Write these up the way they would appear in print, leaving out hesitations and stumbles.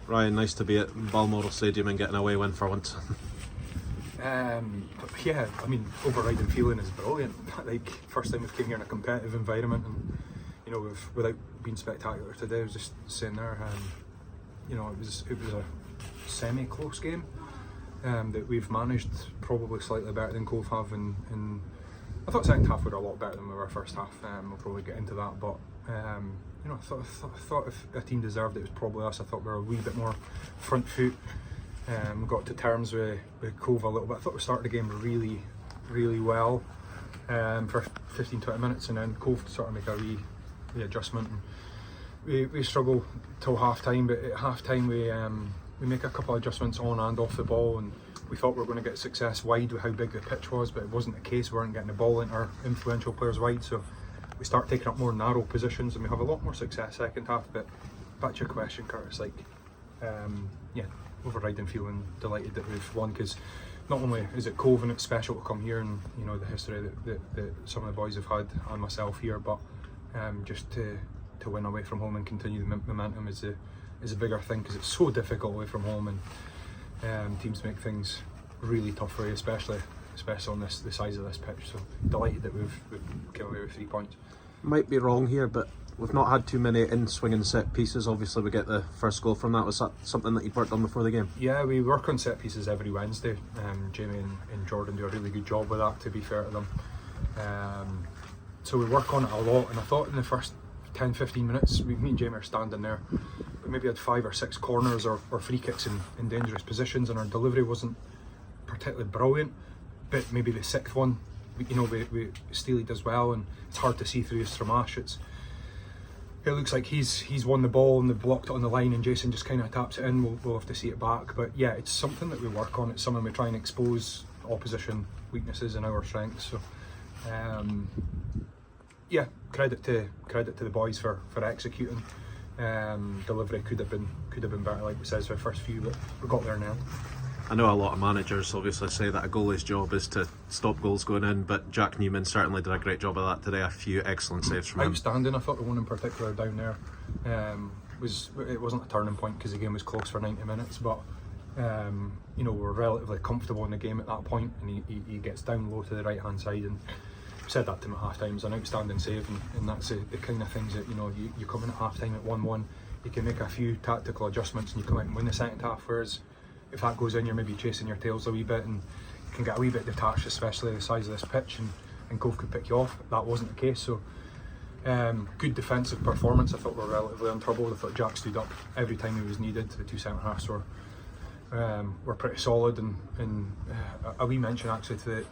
Ryan, nice to be at Balmoral Stadium and get an away win for once. Yeah, I mean, overriding feeling is brilliant. Like, first time we've came here in a competitive environment, and you know, without being spectacular today, I was just saying there, you know, it was a semi-close game that we've managed probably slightly better than Cove have, and I thought second half we were a lot better than we were first half. We'll probably get into that, but you know, I thought if a team deserved it, it was probably us. I thought we were a wee bit more front foot. Got to terms with Cove a little bit. I thought we started the game really well for 15-20 minutes, and then Cove sort of make a wee adjustment. And we struggle till half time, but at half time we make a couple of adjustments on and off the ball, and we thought we were going to get success wide with how big the pitch was, but it wasn't the case. We weren't getting the ball into our influential players wide, so we start taking up more narrow positions, and we have a lot more success second half. But back to your question, Curtis, like yeah, overriding feeling delighted that we've won, because not only is it Cove and it's special to come here, and you know the history that some of the boys have had and myself here, but just to win away from home and continue the momentum is a bigger thing, because it's so difficult away from home, and teams make things really tough for you, especially on the size of this pitch. So delighted that we've come away with 3 points. Might be wrong here, but we've not had too many in-swinging set pieces. Obviously we get the first goal from that. Was that something that you'd worked on before the game? Yeah, we work on set pieces every Wednesday. Jamie and Jordan do a really good job with that, to be fair to them. So we work on it a lot, and I thought in the first 10-15 minutes, me and Jamie are standing there, we maybe had 5 or 6 corners or free kicks in dangerous positions, and our delivery wasn't particularly brilliant, but maybe the 6th one, Steely does well, and it's hard to see through his Stramash. It looks like he's won the ball and they blocked it on the line, and Jason just kind of taps it in. We'll have to see it back, but yeah, it's something that we work on. It's something we try and expose opposition weaknesses and our strengths. So yeah, credit to the boys for executing. Delivery could have been better, like we said, for the first few, but we got there now. I know a lot of managers obviously say that a goalie's job is to stop goals going in, but Jack Newman certainly did a great job of that today. A few excellent saves from him. Outstanding. I thought the one in particular down there it wasn't a turning point because the game was close for 90 minutes, but you know, we're relatively comfortable in the game at that point, and he gets down low to the right hand side, and I said that to him at half time. It was an outstanding save, and that's the kind of things that, you know, you come in at half time at 1-1, you can make a few tactical adjustments and you come out and win the second half, whereas if that goes in, you're maybe chasing your tails a wee bit and you can get a wee bit detached, especially the size of this pitch, and Cove could pick you off. That wasn't the case, so good defensive performance. I thought we were relatively untroubled. I thought Jack stood up every time he was needed. The 2 centre halves were pretty solid, and a wee mention actually to the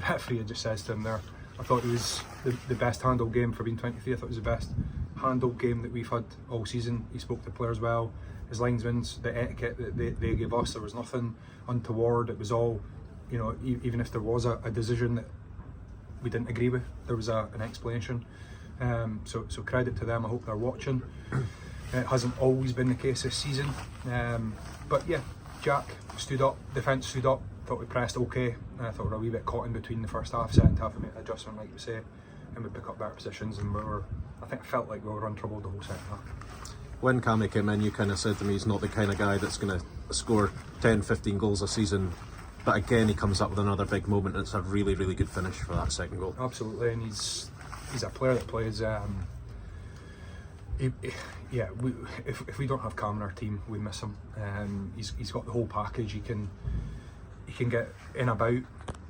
referee. It just says to him there, I thought it was the best handled game for being 23. I thought it was the best handled game that we've had all season. He spoke to players well, his linesmen, the etiquette that they gave us, there was nothing untoward. It was all, you know, even if there was a decision that we didn't agree with, there was an explanation. So credit to them. I hope they're watching. It hasn't always been the case this season, but yeah, Jack stood up, defence stood up. Thought we pressed okay. I thought we were a wee bit caught in between the first half, second half, and made an adjustment, like we say, and we pick up better positions, and I felt like we were untroubled the whole second half. When Cammy came in, you kind of said to me he's not the kind of guy that's going to score 10-15 goals a season, but again he comes up with another big moment, and it's a really, really good finish for that second goal. Absolutely, and he's a player that plays if we don't have Cam in our team, we miss him. He's got the whole package. He can get in about,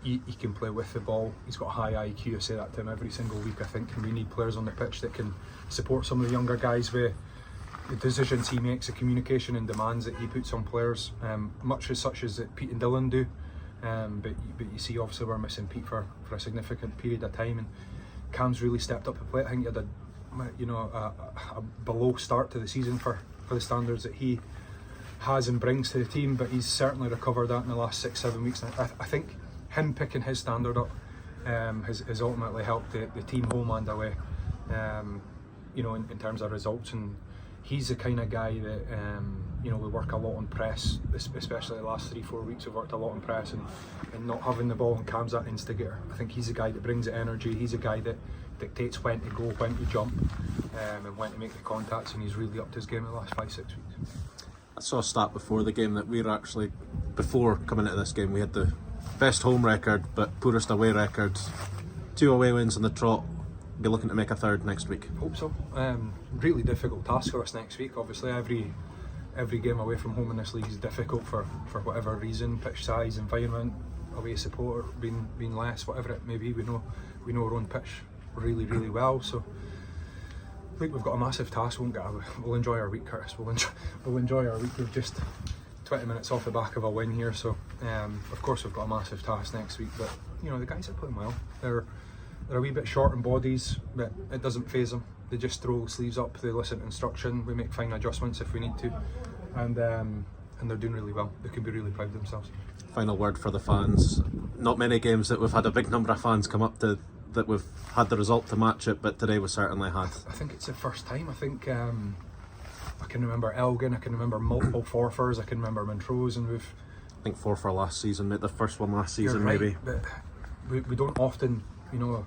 he can play with the ball, he's got a high IQ. I say that to him every single week, I think, and we need players on the pitch that can support some of the younger guys with the decisions he makes, the communication and demands that he puts on players, much as such as that Pete and Dylan do, but you see obviously we're missing Pete for a significant period of time, and Cam's really stepped up to play. I think he had a below start to the season for the standards that he has and brings to the team, but he's certainly recovered that in the last 6-7 weeks. And I think him picking his standard up has ultimately helped the team home and away, you know, in terms of results. And he's the kind of guy that you know, we work a lot on press, especially the last 3-4 weeks we've worked a lot on press, and not having the ball, and Cam's that instigator. I think he's the guy that brings the energy. He's a guy that dictates when to go, when to jump, and when to make the contacts, and he's really upped his game in the last 5-6 weeks. saw a stat before the game that we're actually, before coming into this game, we had the best home record but poorest away record. 2 away wins on the trot. Be looking to make a third next week. Hope so. Really difficult task for us next week. Obviously, every game away from home in this league is difficult for whatever reason, pitch size, environment, away support being less, whatever it may be. We know our own pitch really well. So I think we've got a massive task. We'll enjoy our week, Curtis. We'll enjoy our week. We've just 20 minutes off the back of a win here. So of course we've got a massive task next week. But you know, the guys are playing well. They're a wee bit short in bodies, but it doesn't faze them. They just throw sleeves up, they listen to instruction, we make fine adjustments if we need to, and they're doing really well. They can be really proud of themselves. Final word for the fans. Not many games that we've had a big number of fans come up to that we've had the result to match it, but today we certainly had. I think it's the first time. I think I can remember Elgin, I can remember multiple Forfars, I can remember Montrose, and I think 4 for last season, the first one last season right, maybe. But we don't often, you know,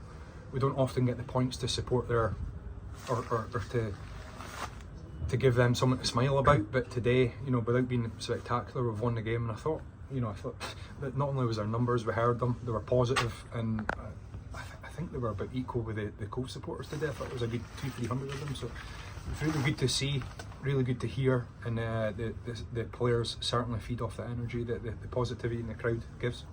we don't often get the points to support their or to give them something to smile about. But today, you know, without being spectacular, we've won the game, and I thought that not only was our numbers, we heard them, they were positive, and I think they were about equal with the Cove supporters today. I thought it was a good 200-300 of them, so it's really good to see, really good to hear, and the players certainly feed off the energy that the positivity in the crowd gives.